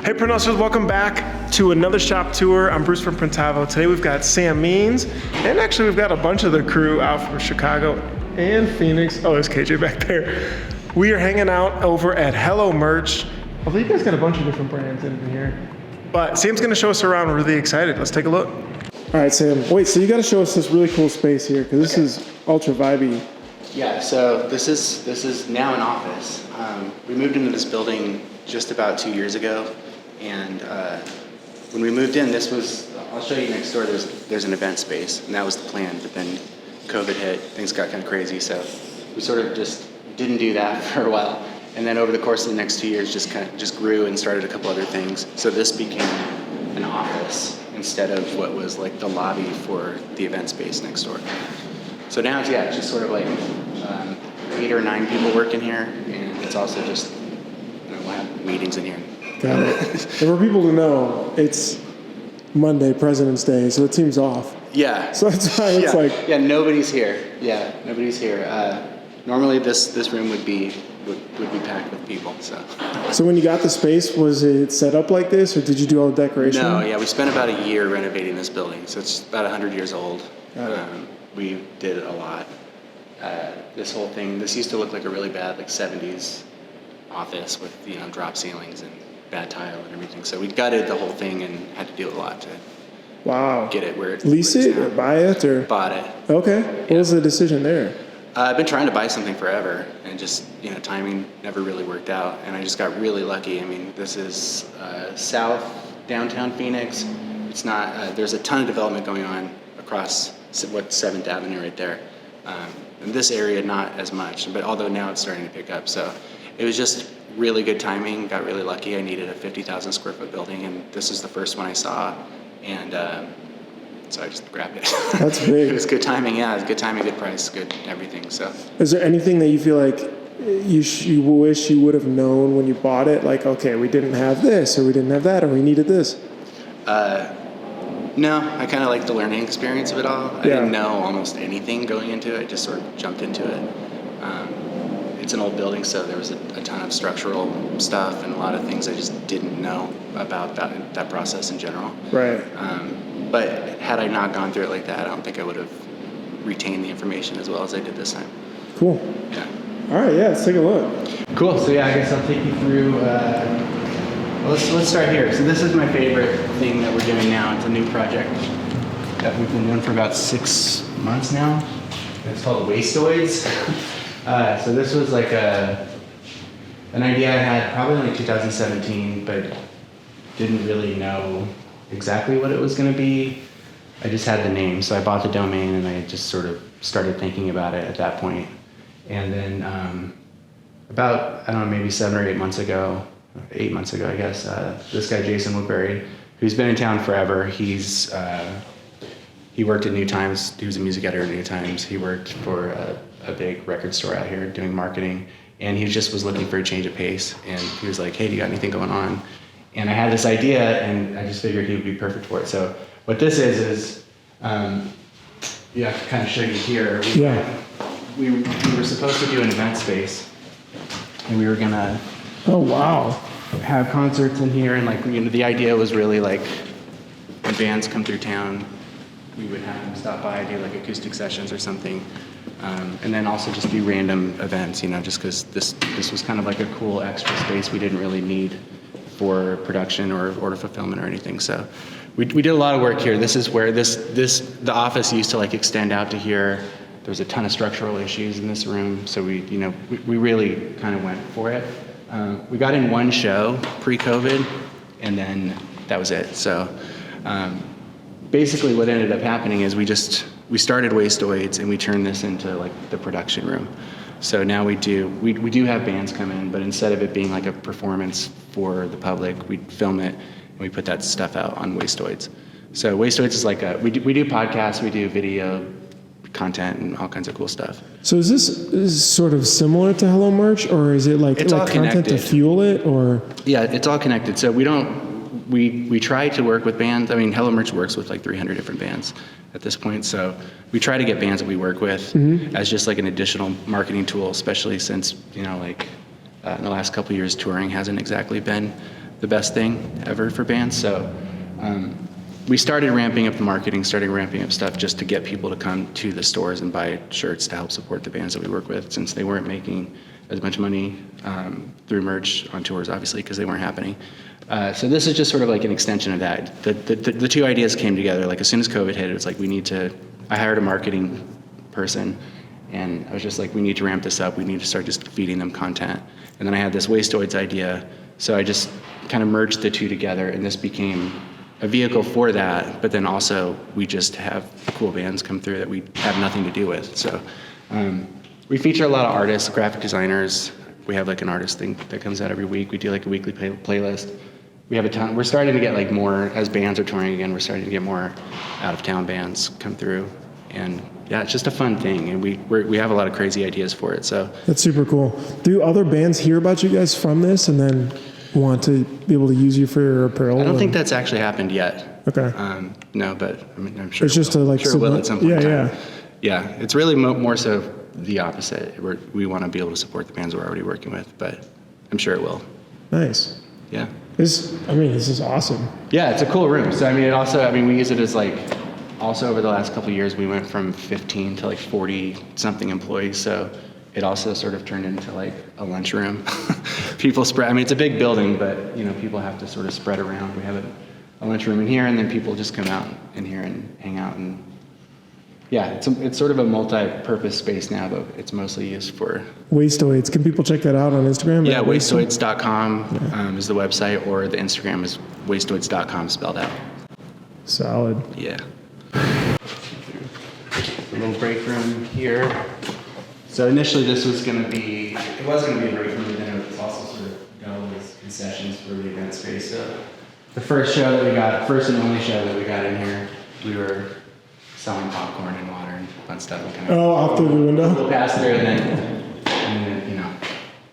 Hey Printlife, welcome back to another shop tour. I'm Bruce from Printavo. Today we've got Sam Means, and actually we've got a bunch of the crew out from Chicago and Phoenix. Oh, there's KJ back there. We are hanging out over at Hello Merch. I believe you guys got a bunch of different brands in here. But Sam's gonna show us around. We're really excited. Let's take a look. All right, Sam. Wait, so you gotta show us this really cool space here, because this is ultra vibey. Yeah, so this is now an office. We moved into this building just about 2 years ago, and when we moved in, this was, I'll show you next door, there's an event space, and that was the plan, but then COVID hit, things got kind of crazy, so we sort of just didn't do that for a while, and then over the course of the next 2 years, just grew and started a couple other things, so this became an office instead of what was like the lobby for the event space next door. So now it's, it's just sort of like 8 or 9 people working here, and it's also just, we'll have meetings in here. Got it. And for people to know, it's Monday, President's Day, so it seems off. Yeah. So that's why it's like... Yeah, nobody's here. Yeah, nobody's here. Normally this room would be packed with people, so. So when you got the space, was it set up like this, or did you do all the decoration? No, yeah, we spent about a year renovating this building, so it's about 100 years old. We did a lot. This whole thing, this used to look like a really bad, like 70s office with, drop ceilings and bad tile and everything. So we gutted the whole thing and had to do a lot to get it where it's lease it or buy it or bought it. Okay. What was the decision there? I've been trying to buy something forever, and just timing never really worked out. And I just got really lucky. I mean, this is south downtown Phoenix. It's not. There's a ton of development going on across 7th Avenue right there. In this area, not as much, but although now it's starting to pick up. So it was just really good timing, got really lucky. I needed a 50,000 square foot building, and this is the first one I saw, and so I just grabbed it. That's big. It was good timing, yeah, it was good timing, good price, good everything, so. Is there anything that you feel like you wish you would have known when you bought it? Like, okay, we didn't have this, or we didn't have that, or we needed this? No, I kind of like the learning experience of it all. I didn't know almost anything going into it. I just sort of jumped into it. It's an old building, so there was a ton of structural stuff and a lot of things I just didn't know about that process in general. Right. But had I not gone through it like that, I don't think I would have retained the information as well as I did this time. Cool. Yeah. All right, let's take a look. Cool, so I guess I'll take you through, let's start here. So this is my favorite thing that we're doing now. It's a new project that we've been doing for about 6 months now. It's called Wastoids. So this was like an idea I had probably in like 2017, but didn't really know exactly what it was going to be. I just had the name, so I bought the domain and I just sort of started thinking about it at that point. And then about, I don't know, maybe 7 or 8 months ago, 8 months ago, I guess, this guy, Jason Woodbury, who's been in town forever, he worked at New Times. He was a music editor at New Times. He worked for a big record store out here doing marketing, and he just was looking for a change of pace, and he was like, hey, do you got anything going on? And I had this idea, and I just figured he would be perfect for it. So what this is I can kind of show you here. We were supposed to do an event space, and we were gonna have concerts in here, and like the idea was really like when bands come through town, we would have them stop by, do like acoustic sessions or something, and then also just do random events, just because this was kind of like a cool extra space we didn't really need for production or order fulfillment or anything. So we did a lot of work here. This is where the office used to like extend out to here. There's a ton of structural issues in this room, so we really kind of went for it. We got in one show pre-COVID, and then that was it. So basically what ended up happening is we started Wastoids and we turned this into like the production room. So now we do have bands come in, but instead of it being like a performance for the public, we film it and we put that stuff out on Wastoids. So Wastoids is like we do podcasts, we do video content and all kinds of cool stuff. So is this sort of similar to Hello Merch, or is it like content connected to fuel it, or? Yeah, it's all connected. So we try to work with bands. I mean, Hello Merch works with like 300 different bands at this point. So we try to get bands that we work with as just like an additional marketing tool, especially since, in the last couple of years, touring hasn't exactly been the best thing ever for bands. So we started ramping up the marketing, starting ramping up stuff just to get people to come to the stores and buy shirts to help support the bands that we work with, since they weren't making as much money through merch on tours, obviously, because they weren't happening. So this is just sort of like an extension of that. The two ideas came together. Like as soon as COVID hit, it was like I hired a marketing person, and I was just like, we need to ramp this up. We need to start just feeding them content. And then I had this Wastoids idea, so I just kind of merged the two together, and this became a vehicle for that. But then also we just have cool bands come through that we have nothing to do with. So we feature a lot of artists, graphic designers. We have like an artist thing that comes out every week. We do like a weekly playlist. We have a ton. We're starting to get like more, as bands are touring again, we're starting to get more out of town bands come through. And yeah, it's just a fun thing, and we have a lot of crazy ideas for it. So that's super cool. Do other bands hear about you guys from this and then want to be able to use you for your apparel? I don't think that's actually happened yet. Okay. No, but I mean, I'm sure it's just it will at some point in time. Yeah. It's really more so the opposite. We want to be able to support the bands we're already working with, but I'm sure it will. Nice. Yeah. This is awesome. Yeah, it's a cool room. So we use it as like, also over the last couple of years, we went from 15 to like 40 something employees. So it also sort of turned into like a lunchroom. People spread, it's a big building, but people have to sort of spread around. We have a lunchroom in here, and then people just come out in here and hang out. And yeah, it's sort of a multi-purpose space now, but it's mostly used for Wastoids. Can people check that out on Instagram? Yeah, wastoids.com is the website, or the Instagram is wastoids.com spelled out. Solid. Yeah. A little break room here. So initially it was going to be a break room, but then it was also sort of doubled as concessions for the event space. So the first and only show that we got in here, we were selling popcorn and water and fun stuff. Out through the window? We'll pass through, and then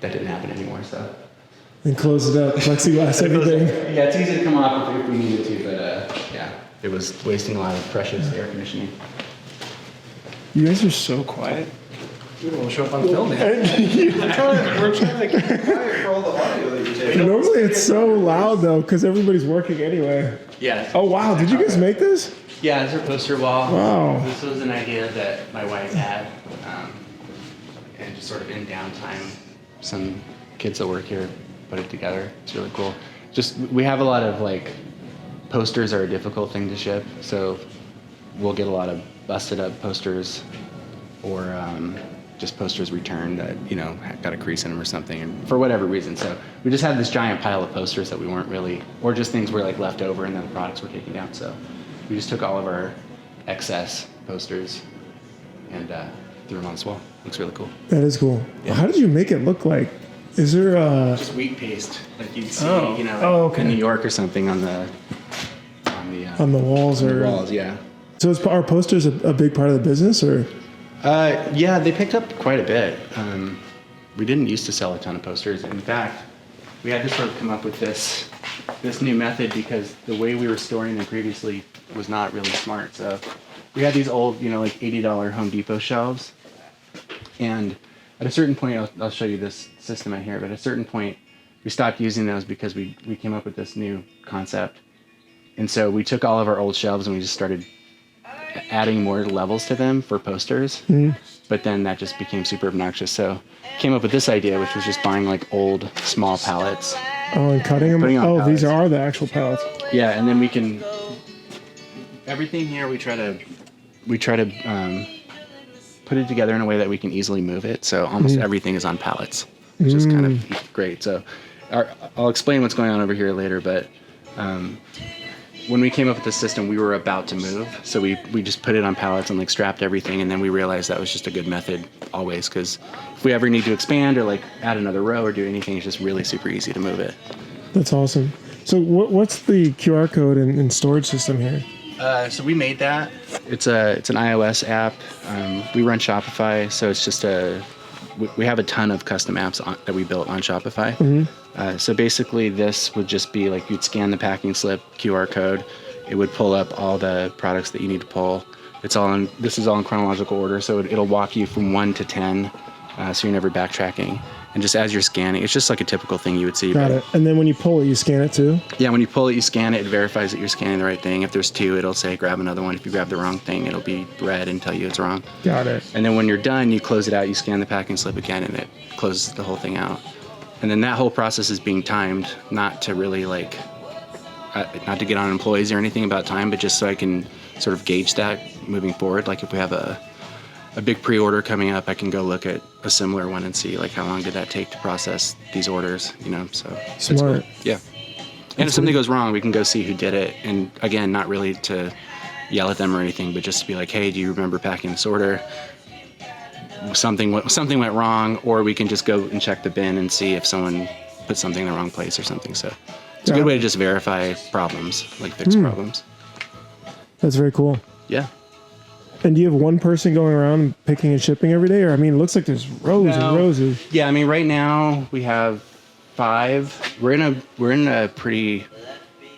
that didn't happen anymore, so. And close it up, plexiglass, everything. Yeah, it's easy to come off if we needed to, but yeah, it was wasting a lot of precious air conditioning. You guys are so quiet. We don't want to show up on film, man. We're trying to keep quiet for all the audio that you take. Normally it's so loud though, because everybody's working anyway. Yeah. Oh wow, did you guys make this? Yeah, it's our poster wall. Wow. This was an idea that my wife had, and just sort of in downtime, some kids that work here put it together. It's really cool. We have a lot of like, posters are a difficult thing to ship, so we'll get a lot of busted up posters, or just posters returned that got a crease in them or something, and for whatever reason. So we just had this giant pile of posters that we weren't really, or just things were like left over and then the products were taken down. So we just took all of our excess posters and threw them on this wall. Looks really cool. That is cool. Yeah. How did you make it look like? Is there just wheat paste like you'd see, okay. in New York or something on the walls? On the walls, yeah. So are posters a big part of the business, or? Yeah, they picked up quite a bit. We didn't used to sell a ton of posters. In fact, we had to sort of come up with this new method because the way we were storing them previously was not really smart. So we had these old, like $80 Home Depot shelves. And at a certain point, I'll show you this system out here, but at a certain point, we stopped using those because we came up with this new concept. And so we took all of our old shelves and we just started adding more levels to them for posters. Mm-hmm. But then that just became super obnoxious. So came up with this idea, which was just buying like old small pallets. Oh, and cutting them? Oh, pallets. These are the actual pallets. Yeah, and then we can, everything here we try to put it together in a way that we can easily move it. So almost everything is on pallets, which is kind of great. So I'll explain what's going on over here later, but when we came up with this system, we were about to move. So we just put it on pallets and like strapped everything. And then we realized that was just a good method always, because if we ever need to expand or like add another row or do anything, it's just really super easy to move it. That's awesome. So what's the QR code and storage system here? So we made that. It's an iOS app. We run Shopify, so it's just we have a ton of custom apps that we built on Shopify. Mm-hmm. So basically this would just be like you'd scan the packing slip, QR code. It would pull up all the products that you need to pull. This is all in chronological order, so it'll walk you from 1 to 10, so you're never backtracking. And just as you're scanning, it's just like a typical thing you would see. Got it. And then when you pull it, you scan it too? Yeah, when you pull it, you scan it. It verifies that you're scanning the right thing. If there's two, it'll say grab another one. If you grab the wrong thing, it'll be red and tell you it's wrong. Got it. And then when you're done, you close it out, you scan the packing slip again, and it closes the whole thing out. And then that whole process is being timed, not to really like, not to get on employees or anything about time, but just so I can sort of gauge that moving forward. Like if we have a big pre-order coming up, I can go look at a similar one and see like how long did that take to process these orders, you know, so. Smart. Cool. Yeah. And if something goes wrong, we can go see who did it. And again, not really to yell at them or anything, but just to be like, hey, do you remember packing this order? Something went wrong, or we can just go and check the bin and see if someone put something in the wrong place or something. So it's a good way to just verify problems, like fix problems. That's very cool. Yeah. And do you have one person going around picking and shipping every day? Or I mean, it looks like there's rows and rows of... Yeah, I mean, right now we have 5. We're in a pretty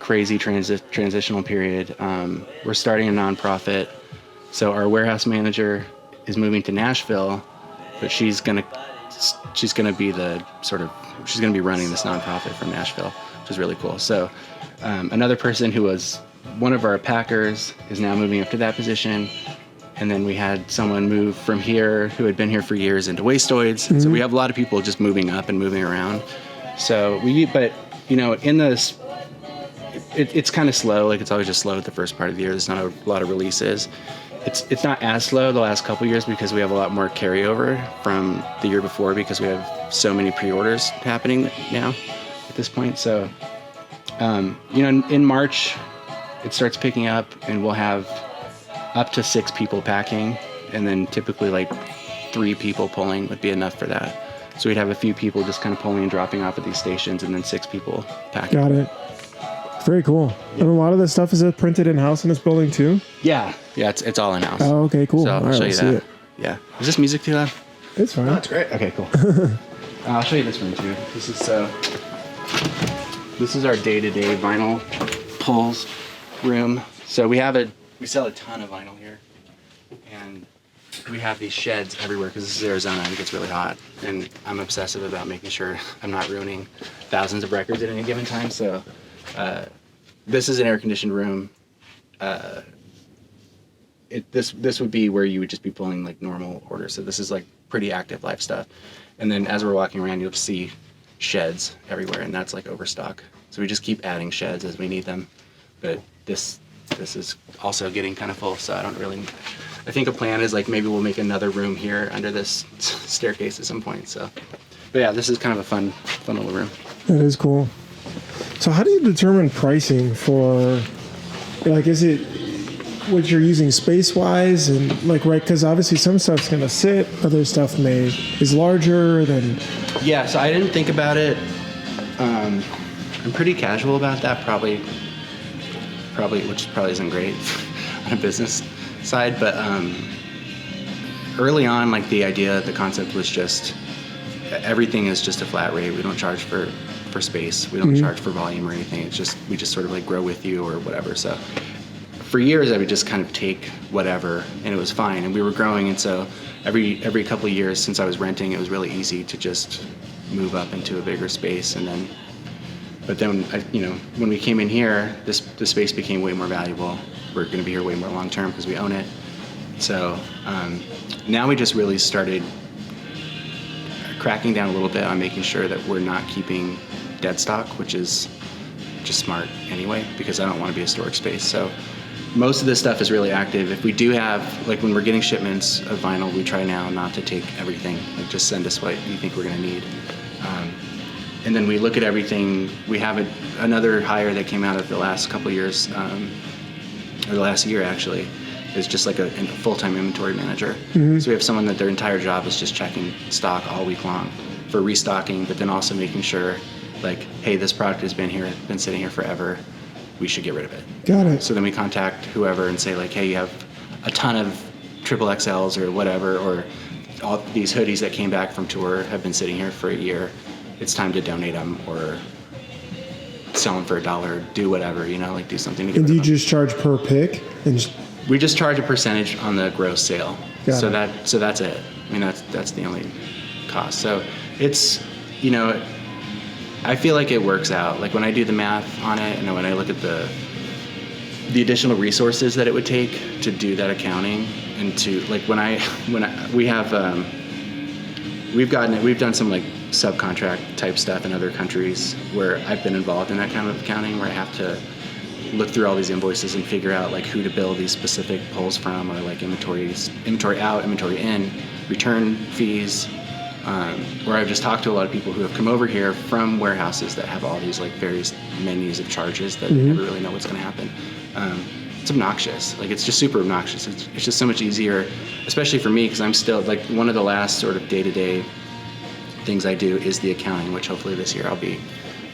crazy transitional period. We're starting a nonprofit. So our warehouse manager is moving to Nashville, but she's gonna be running this nonprofit from Nashville, which is really cool. So another person who was one of our packers is now moving up to that position. And then we had someone move from here who had been here for years into Wastoids. Mm-hmm. So we have a lot of people just moving up and moving around. So but you know, in this, it's kind of slow. Like it's always just slow at the first part of the year. There's not a lot of releases. It's not as slow the last couple of years because we have a lot more carryover from the year before because we have so many pre-orders happening now at this point. So, you know, in March, it starts picking up and we'll have up to 6 people packing, and then typically like 3 people pulling would be enough for that. So we'd have a few people just kind of pulling and dropping off at these stations, and then 6 people packing. Got it. Very cool. Yeah. And a lot of this stuff, is it printed in-house in this building too? Yeah, it's all in-house. Oh, okay, cool. So I'll show you that. Yeah. Is this music too loud? It's fine. Oh, that's great. Okay, cool. I'll show you this room too. This is our day-to-day vinyl pulls room. So we sell a ton of vinyl here, and we have these sheds everywhere because this is Arizona and it gets really hot, and I'm obsessive about making sure I'm not ruining thousands of records at any given time. So this is an air-conditioned room. This would be where you would just be pulling like normal orders. So this is like pretty active live stuff. And then as we're walking around, you'll see sheds everywhere, and that's like overstock. So we just keep adding sheds as we need them. But this is also getting kind of full, so I think a plan is like maybe we'll make another room here under this staircase at some point. So, but yeah, this is kind of a fun little room. That is cool. So how do you determine pricing for, like, is it what you're using space-wise, and like, right, because obviously some stuff's gonna sit, other stuff is larger than... Yeah, so I didn't think about it. I'm pretty casual about that, probably, which probably isn't great on a business side, but early on, like the concept was just everything is just a flat rate. We don't charge for space. We don't charge for volume or anything. It's just we just sort of like grow with you or whatever. So for years, I would just kind of take whatever, and it was fine. And we were growing, and so every couple of years since I was renting, it was really easy to just move up into a bigger space, and then. But then, when we came in here, the space became way more valuable. We're going to be here way more long term because we own it. So now we just really started cracking down a little bit on making sure that we're not keeping dead stock, which is just smart anyway, because I don't want to be a storage space. So most of this stuff is really active. If we do have, like when we're getting shipments of vinyl, we try now not to take everything. Like just send us what you think we're going to need. And then we look at everything. We have another hire that came out of the last couple of years, or the last year actually, is just like a full-time inventory manager. Mm-hmm. So we have someone that their entire job is just checking stock all week long for restocking, but then also making sure, like, hey, this product has been sitting here forever. We should get rid of it. Got it. So then we contact whoever and say, like, hey, you have a ton of triple XLs or whatever, or all these hoodies that came back from tour have been sitting here for a year. It's time to donate them or sell them for $1, do whatever, like do something to get rid of them. And do you just charge per pick? We just charge a percentage on the gross sale. Got it. So that's it. I mean, that's the only cost. So It's, you know, I feel like it works out. Like when I do the math on it, and when I look at the additional resources that it would take to do that accounting, and to like we've done some like subcontract type stuff in other countries where I've been involved in that kind of accounting, where I have to look through all these invoices and figure out like who to bill these specific pulls from, or like inventory out, inventory in, return fees. Where I've just talked to a lot of people who have come over here from warehouses that have all these like various menus of charges that they never really know what's going to happen. It's obnoxious. Like it's just super obnoxious. It's just so much easier, especially for me, because I'm still like one of the last sort of day-to-day things I do is the accounting, which hopefully this year I'll be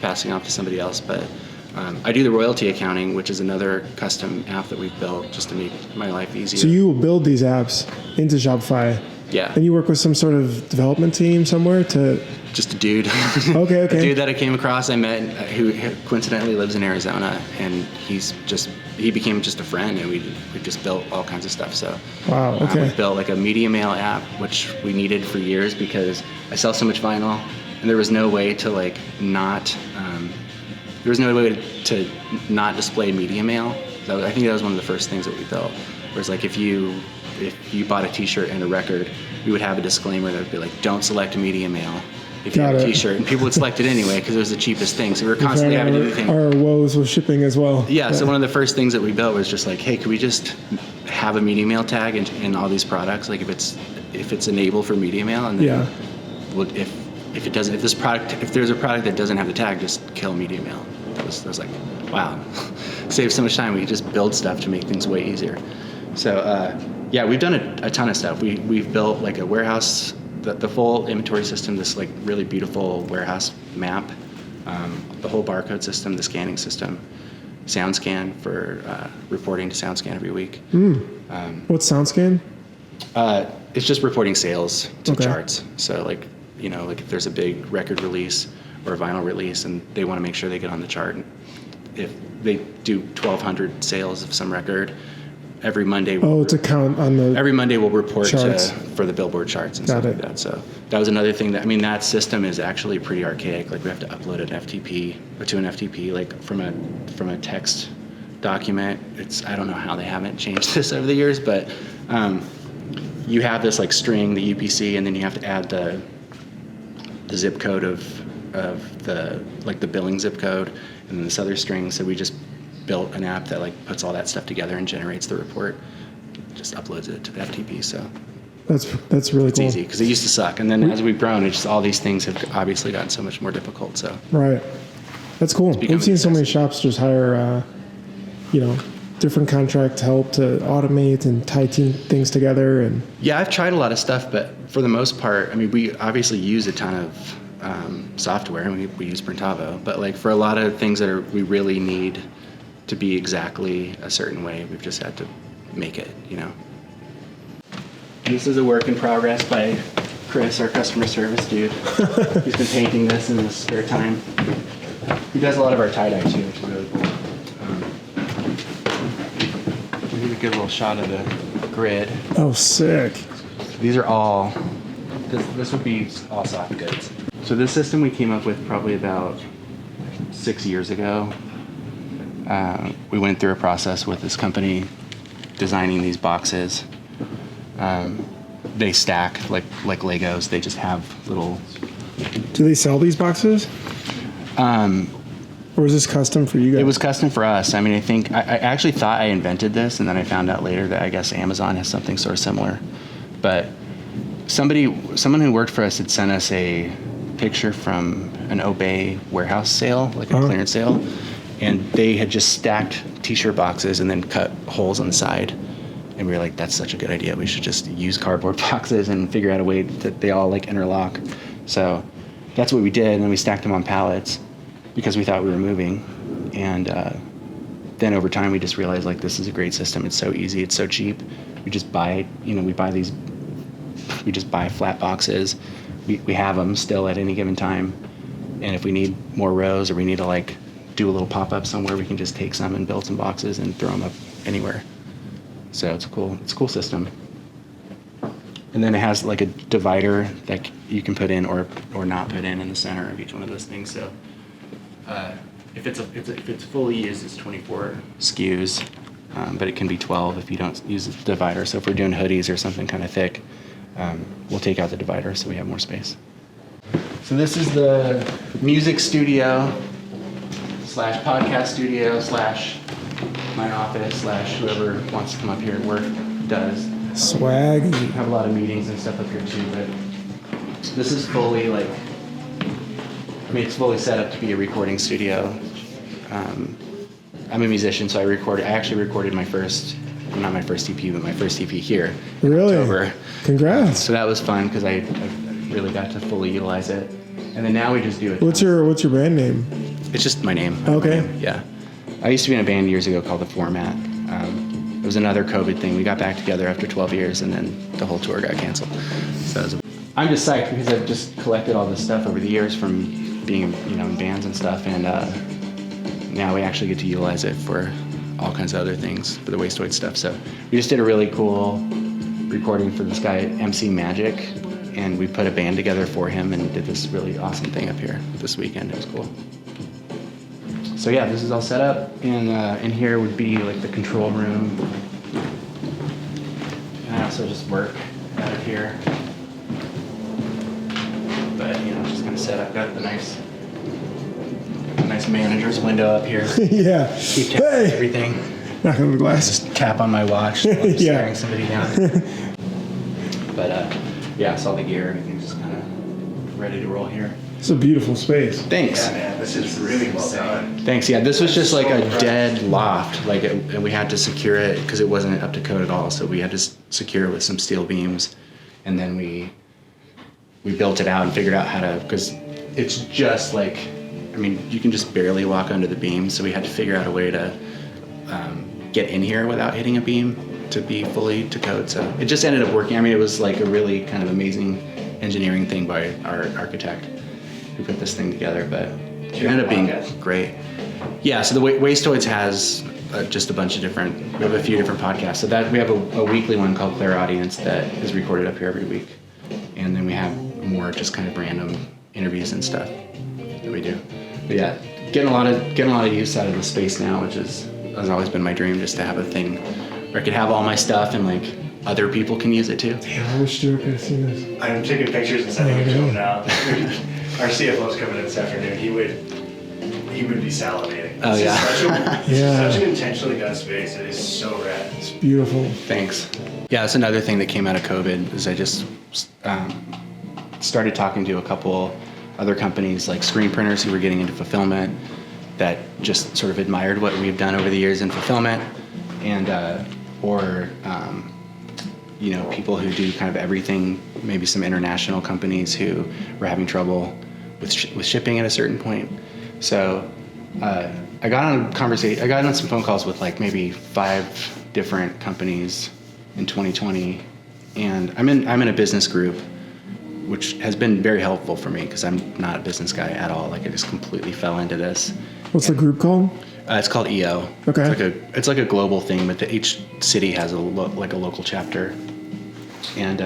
passing off to somebody else. But I do the royalty accounting, which is another custom app that we've built just to make my life easier. So you will build these apps into Shopify. Yeah. And you work with some sort of development team somewhere to... Just a dude. Okay. A dude that I came across, I met, who coincidentally lives in Arizona, and he became just a friend, and we just built all kinds of stuff. So wow, okay. We built like a media mail app, which we needed for years because I sell so much vinyl, and there was no way to like not display media mail. I think that was one of the first things that we built. Whereas like if you bought a T-shirt and a record, we would have a disclaimer that would be like, "Don't select media mail if you have a T-shirt," and people would select it anyway because it was the cheapest thing. So we were constantly having to do things. Our woes with shipping as well. Yeah. So one of the first things that we built was just like, hey, could we just have a media mail tag in all these products? Like if it's enabled for media mail, and then if there's a product that doesn't have the tag, just kill media mail. That was like, wow, saves so much time. We could just build stuff to make things way easier. So yeah, we've done a ton of stuff. We've built like a warehouse, the full inventory system, this like really beautiful warehouse map, the whole barcode system, the scanning system, SoundScan for reporting to SoundScan every week. What's SoundScan? It's just reporting sales to charts. So like, you know, like if there's a big record release or a vinyl release and they want to make sure they get on the chart, if they do 1,200 sales of some record, every Monday. To count on the. Every Monday we'll report for the Billboard charts and stuff like that. So that was another thing that system is actually pretty archaic. Like we have to upload an FTP to an FTP, like from a text document. I don't know how they haven't changed this over the years, but you have this like string, the UPC, and then you have to add the zip code of the billing zip code, and then this other string. So we just built an app that like puts all that stuff together and generates the report, just uploads it to the FTP. So that's really cool. It's easy because it used to suck, and then as we've grown, all these things have obviously gotten so much more difficult. So right, that's cool. We've seen so many shops just hire, different contract help to automate and tie things together. And yeah, I've tried a lot of stuff, but for the most part, I mean, we obviously use a ton of software, and we use Printavo, but like for a lot of things that we really need to be exactly a certain way, we've just had to make it, This is a work in progress by Chris, our customer service dude. He's been painting this in his spare time. He does a lot of our tie-dye too, which is really cool. We need a good little shot of the grid. Oh, sick. These are all, this would be all soft goods. So this system we came up with probably about 6 years ago. We went through a process with this company designing these boxes. They stack like Legos. They just have little... Do they sell these boxes? Or was this custom for you guys? It was custom for us. I mean, I actually thought I invented this, and then I found out later that I guess Amazon has something sort of similar. But someone who worked for us had sent us a picture from an Obey warehouse sale, like a clearance sale, and they had just stacked T-shirt boxes and then cut holes on the side. And we were like, that's such a good idea. We should just use cardboard boxes and figure out a way that they all like interlock. So that's what we did, and then we stacked them on pallets because we thought we were moving. And then over time we just realized like this is a great system. It's so easy, it's so cheap. We just buy, we just buy flat boxes. We have them still at any given time. And if we need more rows or we need to like do a little pop-up somewhere, we can just take some and build some boxes and throw them up anywhere. So it's a cool system. And then it has like a divider that you can put in or not put in the center of each one of those things. So if it's fully used, it's 24 SKUs, but it can be 12 if you don't use the divider. So if we're doing hoodies or something kind of thick, we'll take out the divider so we have more space. So this is the music studio / podcast studio / my office / whoever wants to come up here and work does. Swag. We have a lot of meetings and stuff up here too, but this is fully it's fully set up to be a recording studio. I'm a musician, so I actually recorded my first, not my first EP, but my first EP here. Really? October. Congrats. So that was fun because I really got to fully utilize it. And then now we just do it. What's your band name? It's just my name. Okay. My name, yeah. I used to be in a band years ago called The Format. It was another COVID thing. We got back together after 12 years, and then the whole tour got canceled. So I'm just psyched because I've just collected all this stuff over the years from being, in bands and stuff, and now we actually get to utilize it for all kinds of other things, for the Wastoid stuff. So we just did a really cool recording for this guy, MC Magic, and we put a band together for him and did this really awesome thing up here this weekend. It was cool. So yeah, this is all set up, and in here would be like the control room. And I also just work out of here. But just kind of set up. Got the nice manager's window up here. Yeah. Keep tapping everything. Knock on the glass. Just tap on my watch while I'm staring somebody down. But yeah, it's all the gear. Everything's just kind of ready to roll here. It's a beautiful space. Thanks. Yeah, man, this is really well done. Thanks. Yeah, this was just like a dead loft, and we had to secure it because it wasn't up to code at all. So we had to secure it with some steel beams, and then we built it out and figured out how to, because it's just like, you can just barely walk under the beam. So we had to figure out a way to get in here without hitting a beam to be fully to code. So it just ended up working. It was like a really kind of amazing engineering thing by our architect who put this thing together, but it ended up being great. Yeah, so the Wastoids has just a bunch of different, we have a few different podcasts. So that we have a weekly one called Claire Audience that is recorded up here every week. And then we have more just kind of random interviews and stuff that we do. But yeah, getting a lot of use out of the space now, which has always been my dream, just to have a thing where I could have all my stuff and like other people can use it too. Damn, I wish Stuart could have seen this. I'm taking pictures and sending it to him now. Our CFO's coming in this afternoon. He would be salivating. Oh, yeah. Such an intentionally done space. It is so rad. It's beautiful. Thanks. Yeah, that's another thing that came out of COVID is I just started talking to a couple other companies like screen printers who were getting into fulfillment that just sort of admired what we've done over the years in fulfillment, and people who do kind of everything, maybe some international companies who were having trouble with shipping at a certain point. So I got on some phone calls with like maybe 5 different companies in 2020, and I'm in a business group, which has been very helpful for me because I'm not a business guy at all. Like I just completely fell into this. What's the group called? It's called EO. Okay. It's like a global thing, but each city has a local chapter, and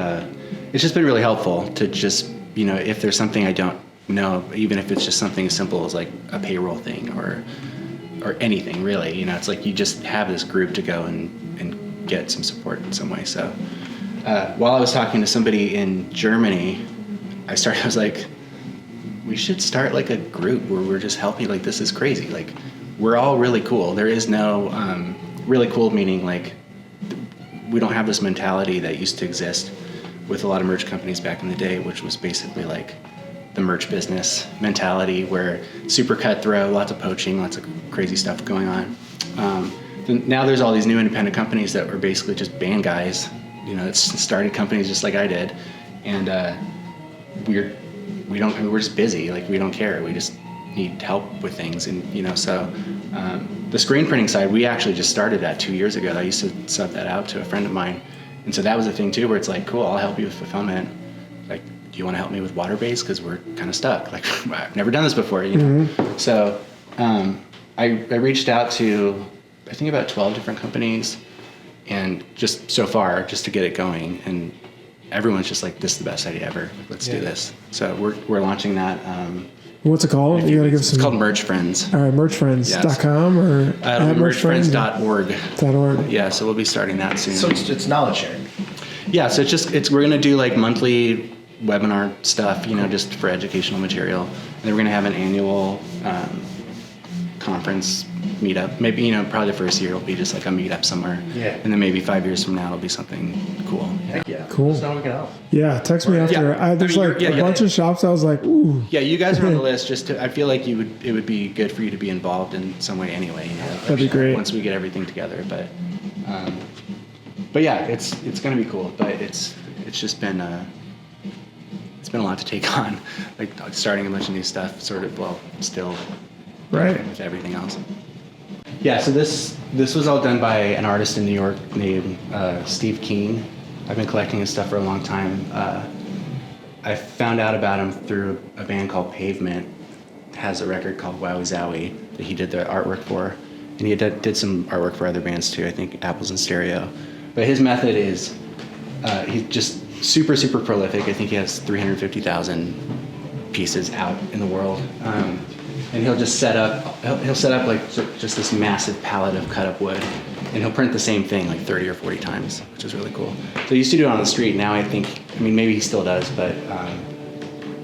it's just been really helpful to just if there's something I don't know, even if it's just something as simple as like a payroll thing or anything really, it's like you just have this group to go and get some support in some way. So while I was talking to somebody in Germany, I was like, we should start like a group where we're just helping. Like this is crazy. Like we're all really cool. There is no really cool meaning like we don't have this mentality that used to exist with a lot of merch companies back in the day, which was basically like the merch business mentality where super cutthroat, lots of poaching, lots of crazy stuff going on. Now there's all these new independent companies that were basically just band guys, that started companies just like I did, and we're just busy, like we don't care, we just need help with things, and so the screen printing side, we actually just started that 2 years ago. I used to sub that out to a friend of mine, and so that was a thing too, where it's like, cool, I'll help you with fulfillment. Like, do you want to help me with water base? Because we're kind of stuck. Like, I've never done this before, Mm-hmm. So I reached out to, I think about 12 different companies, and just so far, just to get it going. And everyone's just like, this is the best idea ever. Let's do this. So we're launching that. What's it called? You gotta give some. It's called Merch Friends. All right, merchfriends.com or merchfriends.org. Yeah, so we'll be starting that soon. So it's knowledge sharing. Yeah, so we're gonna do like monthly webinar stuff, just for educational material, and then we're gonna have an annual conference meetup. Maybe probably the first year will be just like a meetup somewhere. Yeah. And then maybe 5 years from now it'll be something cool. Heck yeah. Cool. So we can help. Yeah, text me after. Yeah. There's a bunch of shops. I was like, ooh. Yeah, you guys are on the list. I feel like it would be good for you to be involved in some way anyway. That'd be great. Once we get everything together, but yeah, it's gonna be cool. But it's just been it's been a lot to take on, like starting a bunch of new stuff. Still Right. with everything else. Yeah, so this was all done by an artist in New York named Steve Keen. I've been collecting his stuff for a long time. I found out about him through a band called Pavement. It has a record called Wowie Zowie that he did the artwork for. And he did some artwork for other bands too, I think Apples and Stereo. But his method is, he's just super, super prolific. I think he has 350,000 pieces out in the world. And he'll just set up like just this massive palette of cut up wood, and he'll print the same thing like 30 or 40 times, which is really cool. So he used to do it on the street. Now maybe he still does, but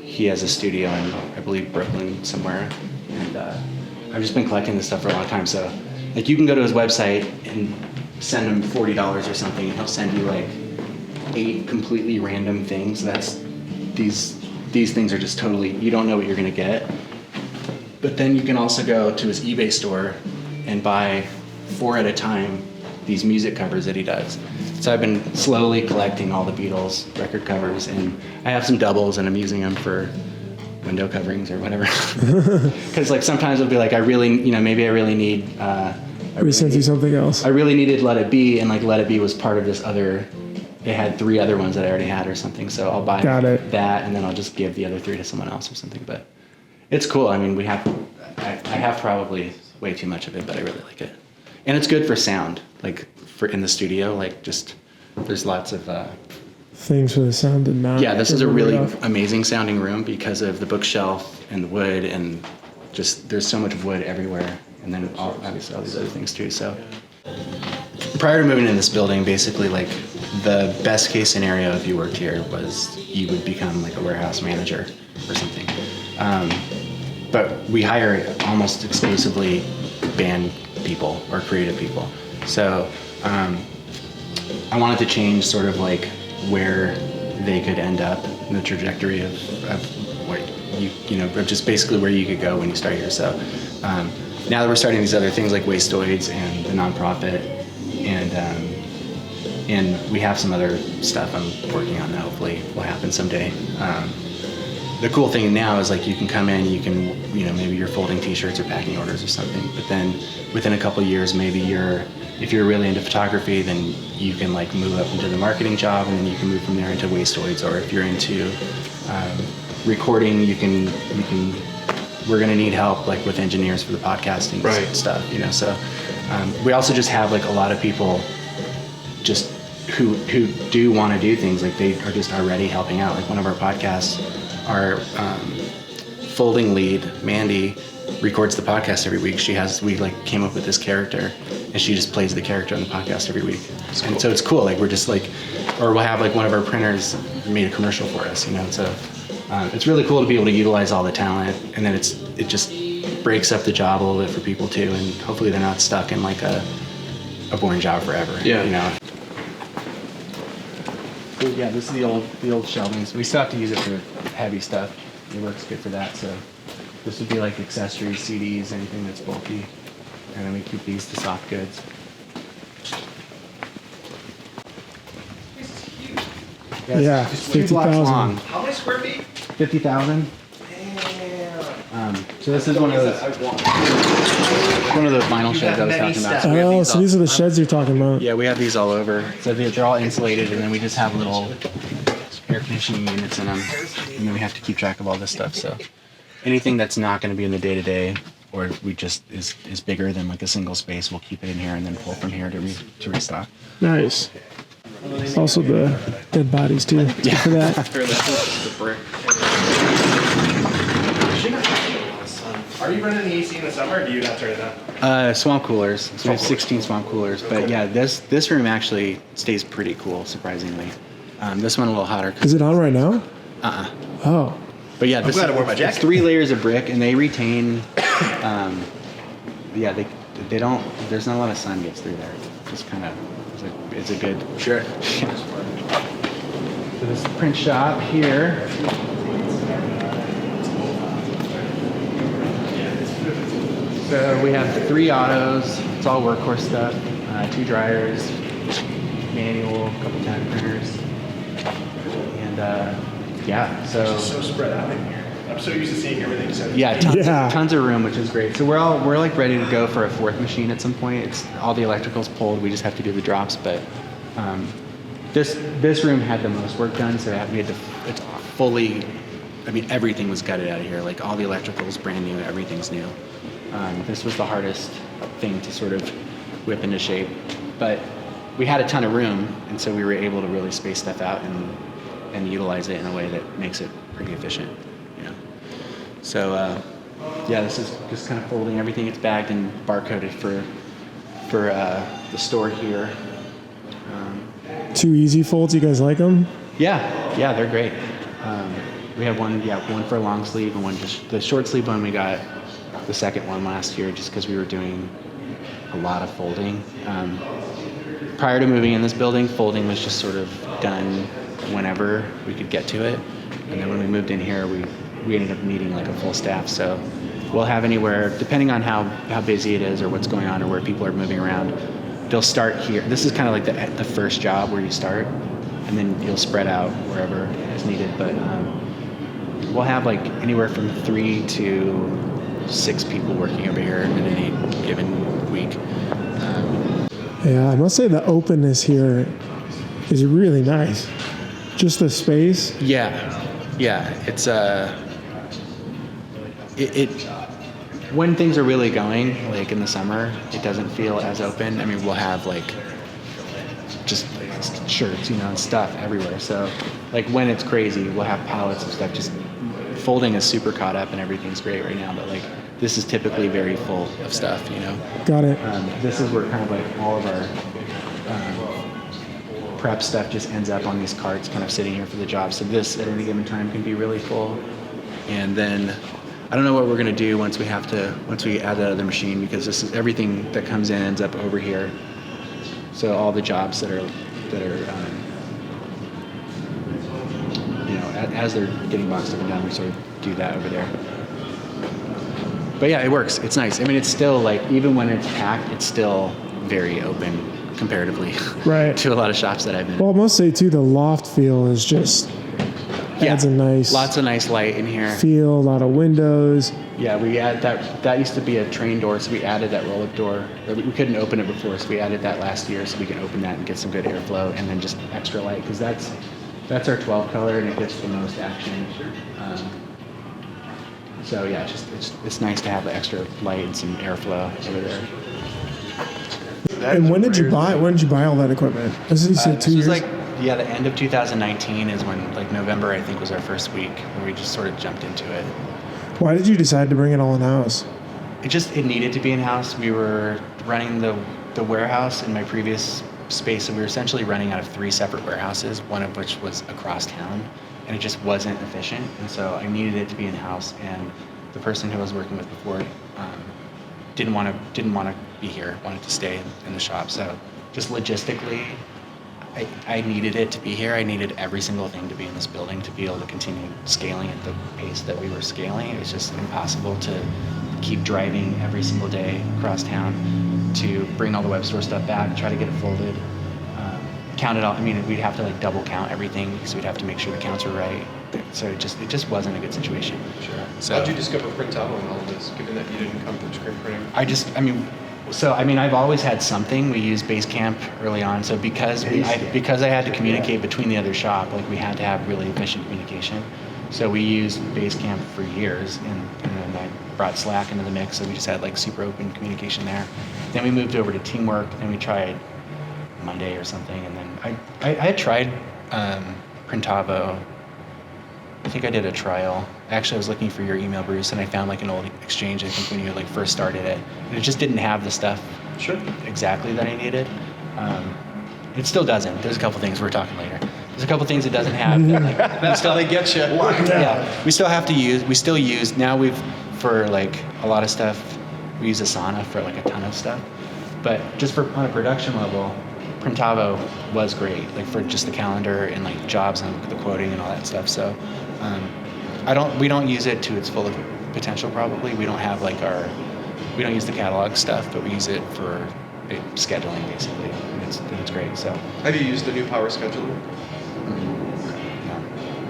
he has a studio in, I believe, Brooklyn somewhere. And I've just been collecting this stuff for a long time. So like you can go to his website and send him $40 or something, and he'll send you like 8 completely random things. These things are just totally, you don't know what you're gonna get. But then you can also go to his eBay store and buy 4 at a time these music covers that he does. So I've been slowly collecting all the Beatles record covers, and I have some doubles, and I'm using them for window coverings or whatever. Because like sometimes it'll be like maybe I really need. We sent you something else. I really needed Let It Be, and like Let It Be was part of this other. They had 3 other ones that I already had or something, so I'll buy that, and then I'll just give the other 3 to someone else or something. But it's cool. I mean, I have probably way too much of it, but I really like it. And it's good for sound, like for in the studio, like just, there's lots of... things for the sound and not... Yeah, this is a really amazing sounding room because of the bookshelf and the wood, and just there's so much wood everywhere. And then obviously all these other things too, so... Prior to moving in this building, basically like the best case scenario if you worked here was you would become like a warehouse manager or something. But we hire almost exclusively band people or creative people. So I wanted to change sort of like where they could end up in the trajectory of what just basically where you could go when you start here. So now that we're starting these other things like Wastoids and the nonprofit, and we have some other stuff I'm working on that hopefully will happen someday. The cool thing now is like you can come in, you can, maybe you're folding t-shirts or packing orders or something, but then within a couple of years, maybe if you're really into photography, then you can like move up into the marketing job, and then you can move from there into Wastoids. Or if you're into recording, we're gonna need help like with engineers for the podcasting stuff, so we also just have like a lot of people just who do want to do things, like they are just already helping out. Like one of our podcasts, our folding lead, Mandy, records the podcast every week. We like came up with this character, and she just plays the character on the podcast every week. And so it's cool. Like we're just like, or we'll have like one of our printers made a commercial for us, So it's really cool to be able to utilize all the talent, and then it just breaks up the job a little bit for people too, and hopefully they're not stuck in like a boring job forever. Yeah. So, yeah, this is the old shelving. So we still have to use it for heavy stuff. It works good for that. So this would be like accessories, CDs, anything that's bulky, and then we keep these to soft goods. Yeah, it's 2 blocks long. How many square feet? 50,000. So this is one of the vinyl sheds I was talking about. Oh, so these are the sheds you're talking about. Yeah, we have these all over. So they're all insulated, and then we just have little air conditioning units in them, and then we have to keep track of all this stuff. So anything that's not going to be in the day-to-day, or we just is bigger than like a single space, we'll keep it in here and then pull from here to restock. Nice. Also the dead bodies too. Yeah. For that. The brick. Are you running the AC in the summer, or do you not turn it on? Swamp coolers. So we have 16 swamp coolers. But yeah, this room actually stays pretty cool, surprisingly. This one a little hotter. Is it on right now? Oh. But yeah, this glad I wore my it's jacket. 3 layers of brick, and they retain. Yeah, they don't. There's not a lot of sun gets through there. Just kind of. It's a good. Sure. So this print shop here. So we have 3 autos. It's all workhorse stuff. 2 dryers, manual, a couple time printers, and yeah. So spread out in here. I'm so used to seeing everything set. yeah, tons of room, which is great. So we're like ready to go for a 4th machine at some point. It's all the electrical's pulled. We just have to do the drops, but this room had the most work done, so we had to. It's fully. I mean, everything was gutted out of here. Like all the electrical's brand new. Everything's new. This was the hardest thing to sort of whip into shape, but we had a ton of room, and so we were able to really space stuff out and utilize it in a way that makes it pretty efficient. You know. So yeah, this is just kind of folding everything. It's bagged and barcoded for the store here. 2 easy folds. You guys like them? Yeah, they're great. We have one for a long sleeve and one just the short sleeve one. We got the second one last year just because we were doing a lot of folding. Prior to moving in this building, folding was just sort of done whenever we could get to it. And then when we moved in here, we ended up needing like a full staff. So we'll have anywhere, depending on how busy it is or what's going on or where people are moving around, they'll start here. This is kind of like the first job where you start, and then you'll spread out wherever is needed. But we'll have like anywhere from 3 to 6 people working over here in any given week. Yeah, I must say the openness here is really nice. Just the space. Yeah. It's it when things are really going, like in the summer, it doesn't feel as open. I mean, we'll have like just like shirts, and stuff everywhere. So like when it's crazy, we'll have pallets of stuff. Just folding is super caught up and everything's great right now, but like this is typically very full of stuff, Got it. This is where kind of like all of our prep stuff just ends up on these carts kind of sitting here for the job. So this at any given time can be really full. And then I don't know what we're going to do once we add that other machine, because this is everything that comes in ends up over here. So all the jobs that are as they're getting boxed up and down, we sort of do that over there. But yeah, it works. It's nice. I mean, it's still like, even when it's packed, it's still very open comparatively Right. to a lot of shops that I've been. Well, I must say too, the loft feel is just adds a nice lots of nice light in here. feel. A lot of windows. Yeah, we add that used to be a train door, so we added that roll-up door. We couldn't open it before, so we added that last year so we can open that and get some good airflow, and then just extra light, because that's our 12 color and it gets the most action. So yeah, it's nice to have the extra light and some airflow over there. And when did you buy all that equipment? This is 2 This was years. like the end of 2019 is when, like, November I think was our first week where we just sort of jumped into it. Why did you decide to bring it all in house? It needed to be in house. We were running the warehouse in my previous space, and we were essentially running out of 3 separate warehouses, one of which was across town, and it just wasn't efficient. And so I needed it to be in house, and the person who I was working with before didn't want to be here, wanted to stay in the shop. So just logistically, I needed it to be here. I needed every single thing to be in this building to be able to continue scaling at the pace that we were scaling. It was just impossible to keep driving every single day across town to bring all the web store stuff back, try to get it folded, count it all. I mean, we'd have to like double count everything because we'd have to make sure the counts were right. So it just wasn't a good situation. Sure. So, how did you discover Printavo and all of this, given that you didn't come from screen printing? I've always had something. We used Basecamp early on, so because I had to communicate between the other shop, like we had to have really efficient communication. So we used Basecamp for years, and then I brought Slack into the mix, so we just had like super open communication there. Then we moved over to Teamwork, and we tried Monday or something. And then I had tried Printavo. I think I did a trial. Actually, I was looking for your email, Bruce, and I found like an old exchange, I think, when you like first started it. And it just didn't have the stuff exactly that I needed. It still doesn't. There's a couple things, we're talking later. There's a couple things it doesn't have. That, like, That's how they get you. yeah, we still use, now for like a lot of stuff, we use Asana for like a ton of stuff. But just on a production level, Printavo was great, like for just the calendar and like jobs and the quoting and all that stuff. So we don't use it to its full potential probably. We don't have like we don't use the catalog stuff, but we use it for scheduling basically. And it's great. So Have you used the new Power Scheduler?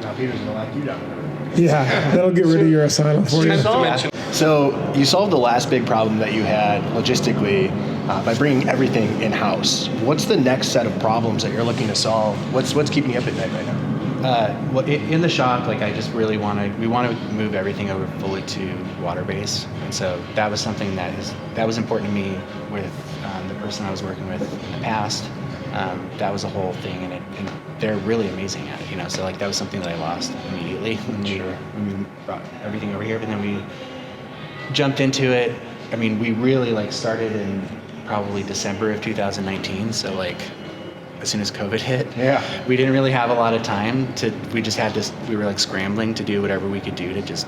Now Peter's gonna like you down there. Yeah, that'll get rid of your Asana for you. So you solved the last big problem that you had logistically by bringing everything in-house. What's the next set of problems that you're looking to solve? What's keeping you up at night right now? Well, in the shop, like I just really we want to move everything over fully to water-based, and so that was something that was important to me with the person I was working with in the past. That was a whole thing, and they're really amazing at it, you know. So like that was something that I lost immediately when we brought everything over here, but then we jumped into it. I mean, we really like started in probably December of 2019, so like as soon as COVID hit, we didn't really have a lot of time we were like scrambling to do whatever we could do to just,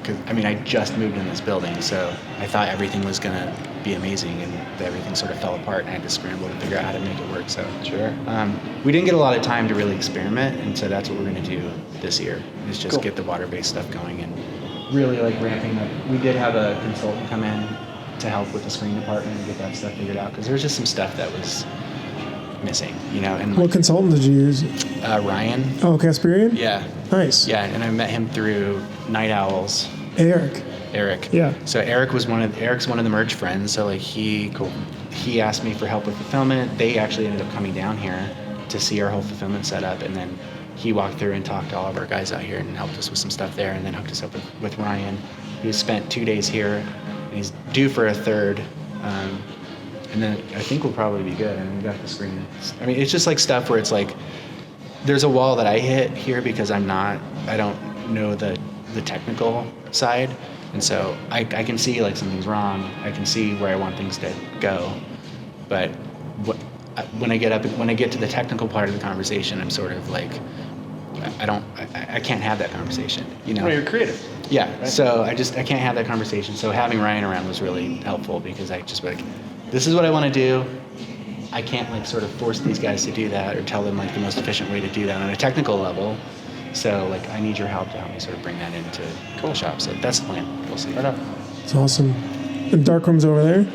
cause I mean, I just moved in this building, so I thought everything was gonna be amazing, and everything sort of fell apart, and I had to scramble to figure out how to make it work. So we didn't get a lot of time to really experiment, and so that's what we're gonna do this year, is just get the water-based stuff going and really like ramping up. We did have a consultant come in to help with the screen department and get that stuff figured out, because there's just some stuff that was missing, you know. And What consultant did you use? Ryan. Oh, Kasperian? Yeah. Nice. Yeah, and I met him through Night Owls. Eric. Yeah. So Eric's one of the merge friends. So like he asked me for help with fulfillment. They actually ended up coming down here to see our whole fulfillment setup, and then he walked through and talked to all of our guys out here and helped us with some stuff there, and then hooked us up with Ryan. He spent 2 days here, and he's due for a third. And then I think we'll probably be good. And we got the screen. I mean, it's just like stuff where it's like, there's a wall that I hit here because I don't know the technical side. And so I can see like something's wrong. I can see where I want things to go. But when I get to the technical part of the conversation, I'm sort of like, I can't have that conversation, you know? Well, you're creative. Yeah, right? So I can't have that conversation. So having Ryan around was really helpful, because I just like, this is what I want to do. I can't like sort of force these guys to do that or tell them like the most efficient way to do that on a technical level. So like I need your help to help me sort of bring that into the shop. So that's the plan. We'll see. Right on. It's awesome. And darkroom's over there?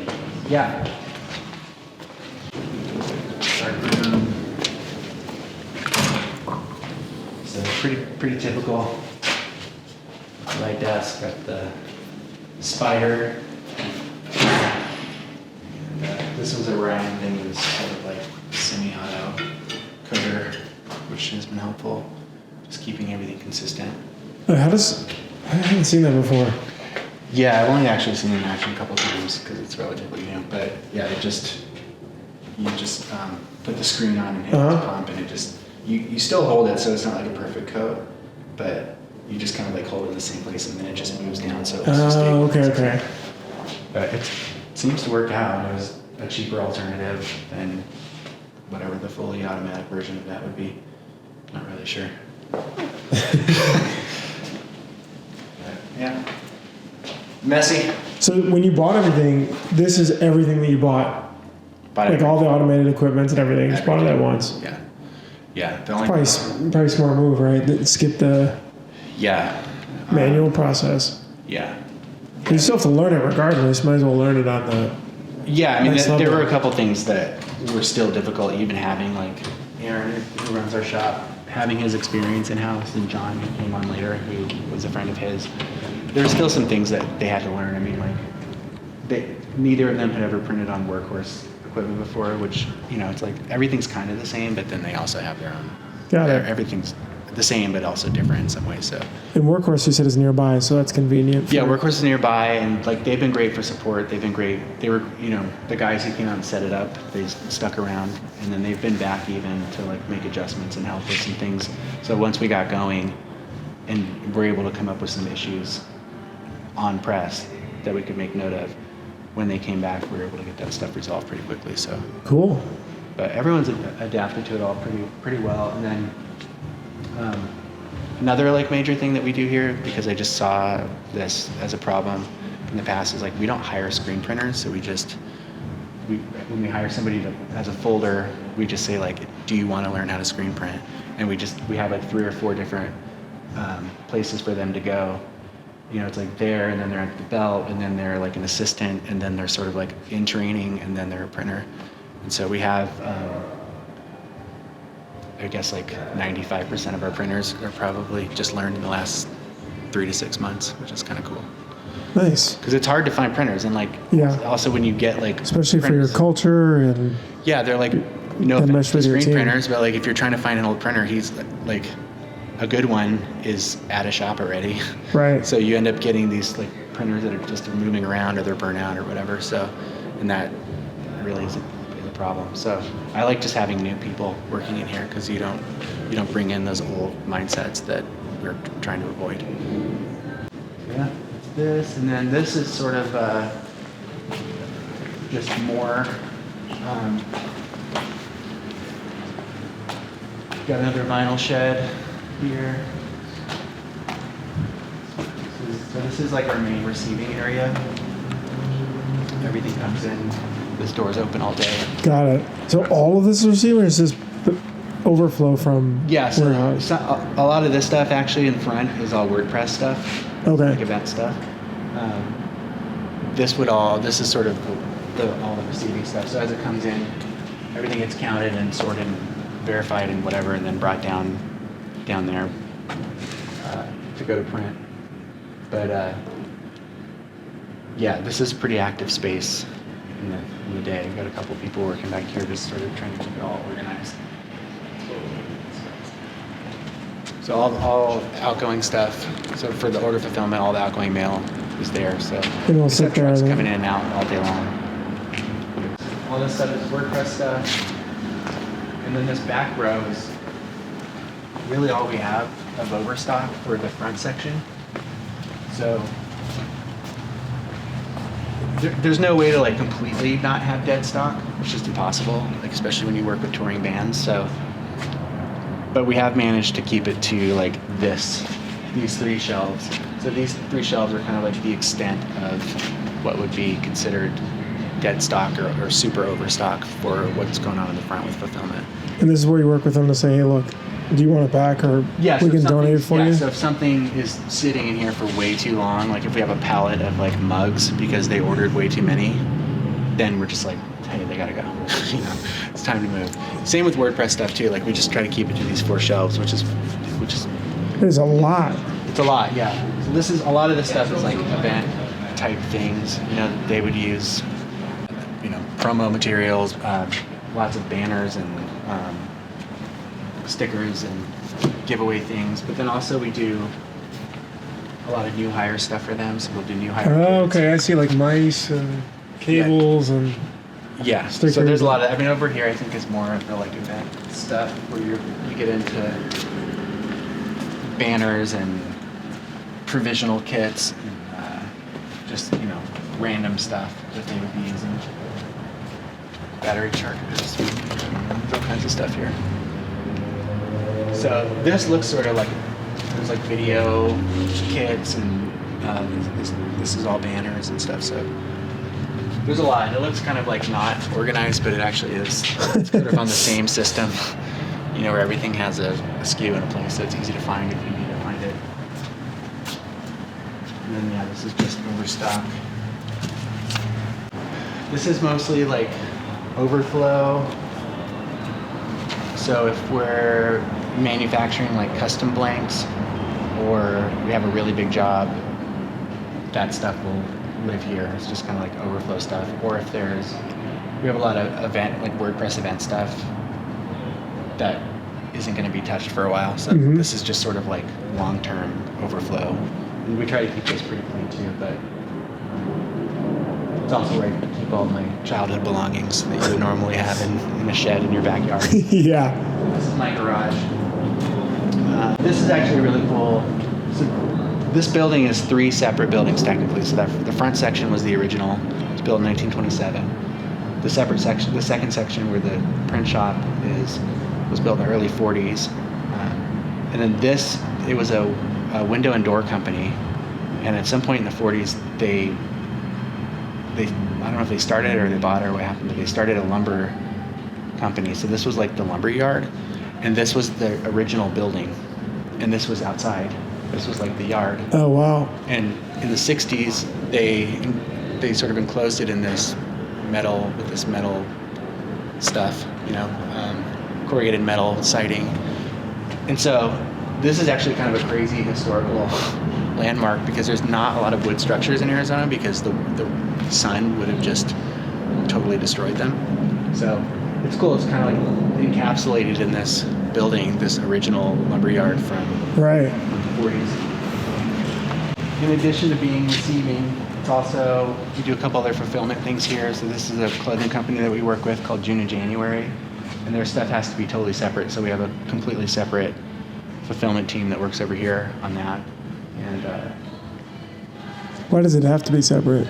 Yeah. So pretty typical. My desk, got the spider. And, this was a Ryan thing. It was sort of like semi-auto coder, which has been helpful. Just keeping everything consistent. I haven't seen that before. Yeah, I've only actually seen it in action a couple times because it's relatively new. But yeah, you just put the screen on and hit the pump, and it just you still hold it, so it's not like a perfect coat, but you just kind of like hold it in the same place, and then it just moves down. So it's just okay. But it seems to work out. It was a cheaper alternative than whatever the fully automatic version of that would be. Not really sure. Yeah. Messy. So when you bought everything, this is everything that you bought? Like all the automated equipment and everything, just bought it at once? Yeah. Yeah. Probably smart move, right? Skip the manual process. Yeah. You still have to learn it regardless. Might as well learn it on the... Yeah, I mean, there were a couple things that were still difficult, even having like Aaron, who runs our shop, having his experience in-house, and John, who came on later, who was a friend of his. There were still some things that they had to learn. I mean, like, neither of them had ever printed on workhorse equipment before, which, you know, it's like everything's kind of the same, but then they also have their own. Got it. Everything's the same, but also different in some ways. So And Workhorse, you said, is nearby, so that's convenient. yeah, Workhorse is nearby, and like they've been great for support. They've been great. They were, the guys who came out and set it up, they stuck around, and then they've been back even to like make adjustments and help with some things. So once we got going, and we're able to come up with some issues on press that we could make note of, when they came back, we were able to get that stuff resolved pretty quickly. So Cool. but everyone's adapted to it all pretty well. And then another like major thing that we do here, because I just saw this as a problem in the past, is like we don't hire screen printers. So when we hire somebody as a folder, we just say like, do you want to learn how to screen print? And we have like 3 or 4 different places for them to go. It's like there, and then they're at the belt, and then they're like an assistant, and then they're sort of like in training, and then they're a printer. And so we have, I guess like 95% of our printers are probably just learned in the last 3 to 6 months, which is kind of cool. Nice. Because it's hard to find printers, and like also when you get like Especially printers, for your culture and yeah, they're like no and offense mesh to with your screen team. printers, but like if you're trying to find an old printer, he's like a good one is at a shop already. right. So you end up getting these like printers that are just moving around, or they're burnt out or whatever. So, and that really is a problem. So I like just having new people working in here, because you don't bring in those old mindsets that we're trying to avoid. Yeah, it's this, and then this is sort of just more. Got another vinyl shed here. So this is like our main receiving area. Everything comes in. This door's open all day. Got it. So all of this is receiving, or is this the overflow from Yeah, so warehouse? a lot of this stuff actually in front is all WordPress stuff, Okay. like event stuff. This is sort of all the receiving stuff. So as it comes in, everything gets counted and sorted and verified and whatever, and then brought down there to go to print. But yeah, this is a pretty active space in the day. We've got a couple people working back here just sort of trying to keep it all organized. So all outgoing stuff. So for the order fulfillment, all the outgoing mail is there. So And we'll we sit have there trucks and- coming in and out all day long. All this stuff is WordPress stuff. And then this back row is really all we have of overstock for the front section. So there's no way to like completely not have dead stock. It's just impossible, like especially when you work with touring bands. So, but we have managed to keep it to like these 3 shelves. So these 3 shelves are kind of like the extent of what would be considered dead stock or super overstock for what's going on in the front with fulfillment. And this is where you work with them to say, hey, look, do you want it back, or Yeah, we so can donate it for you? So if something is sitting in here for way too long, like if we have a pallet of like mugs because they ordered way too many, then we're just like, hey, they gotta go. It's time to move. Same with WordPress stuff too. Like we just try to keep it to these 4 shelves, which is There's a lot. it's a lot, yeah. So this is a lot of this stuff is like event type things. They would use, promo materials, lots of banners and stickers and giveaway things. But then also we do a lot of new hire stuff for them. So we'll do new hire. Oh, kits. okay. I see like mice and cables and Yeah. Stickers. So there's a lot of. Over here I think is more of the like event stuff where you get into banners and provisional kits, and, just random stuff that they would be using. Battery chargers, all kinds of stuff here. So this looks sort of like there's like video kits, and this is all banners and stuff. So there's a lot. It looks kind of like not organized, but it actually is. It's sort of on the same system, where everything has a SKU in a place, so it's easy to find if you need to find it. And then yeah, this is just overstock. This is mostly like overflow. So if we're manufacturing like custom blanks, or we have a really big job, that stuff will live here. It's just kind of like overflow stuff. Or if we have a lot of event, like WordPress event stuff that isn't going to be touched for a while. So this is just sort of like long-term overflow. And we try to keep this pretty clean too, but it's also where I keep all my childhood belongings that you would normally have in a shed in your backyard. Yeah. This is my garage. This is actually really cool. So this building is 3 separate buildings technically. So that the front section was the original. It was built in 1927. The second section where the print shop was built in the early 40s. And then it was a window and door company. And at some point in the 40s, they I don't know if they started it or they bought it or what happened, but they started a lumber company. So this was like the lumber yard, and this was the original building, and this was outside. This was like the yard. Oh, wow. And in the 60s, they sort of enclosed it in this metal stuff, corrugated metal siding. And so this is actually kind of a crazy historical landmark because there's not a lot of wood structures in Arizona because the sun would have just totally destroyed them. So it's cool. It's kind of like encapsulated in this building, this original lumberyard from Right. the 40s. In addition to being receiving, it's also, we do a couple other fulfillment things here. So this is a clothing company that we work with called June and January, and their stuff has to be totally separate. So we have a completely separate fulfillment team that works over here on that. And Why does it have to be separate?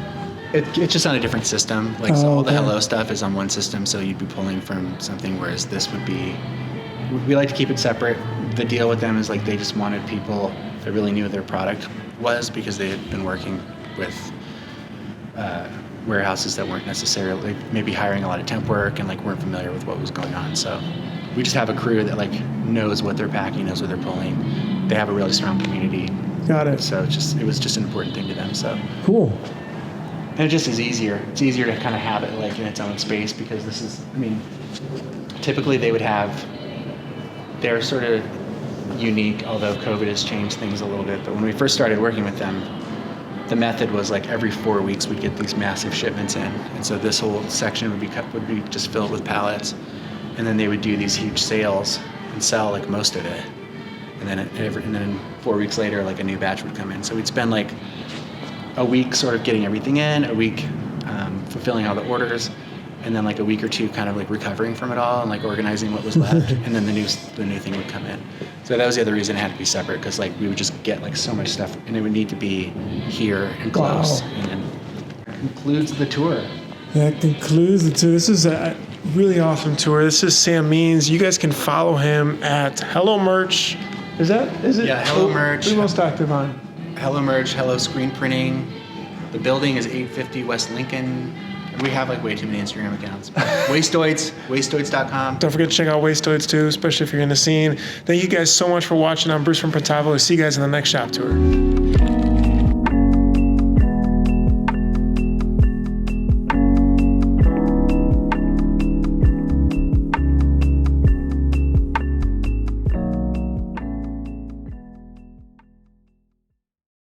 it's just on a different system. Like so all the okay. Hello stuff is on one system, so you'd be pulling from something, whereas this would be, we like to keep it separate. The deal with them is like they just wanted people that really knew what their product was because they had been working with warehouses that weren't necessarily maybe hiring a lot of temp work and like weren't familiar with what was going on. So we just have a crew that like knows what they're packing, knows what they're pulling. They have a really strong community. Got it. So it was just an important thing to them. So Cool. and it just is easier. It's easier to kind of have it like in its own space because this is, typically they're sort of unique, although COVID has changed things a little bit. But when we first started working with them, the method was like every 4 weeks we'd get these massive shipments in. And so this whole section would be just filled with pallets. And then they would do these huge sales and sell like most of it. And then 4 weeks later, like a new batch would come in. So we'd spend like a week sort of getting everything in, a week fulfilling all the orders, and then like a week or two kind of like recovering from it all and like organizing what was left, and then the new thing would come in. So that was the other reason it had to be separate, because like we would just get like so much stuff and it would need to be here and close. Wow. And then that concludes the tour. That concludes the tour. This is a really awesome tour. This is Sam Means. You guys can follow him at Hello Merch. Is it? Yeah, Hello Merch. Who's most active on? Hello Merch, Hello Screenprinting. The building is 850 West Lincoln. We have like way too many Instagram accounts. Wastoids, wastoids.com. Don't forget to check out Wastoids too, especially if you're in the scene. Thank you guys so much for watching. I'm Bruce from Printavo. I'll see you guys in the next shop tour.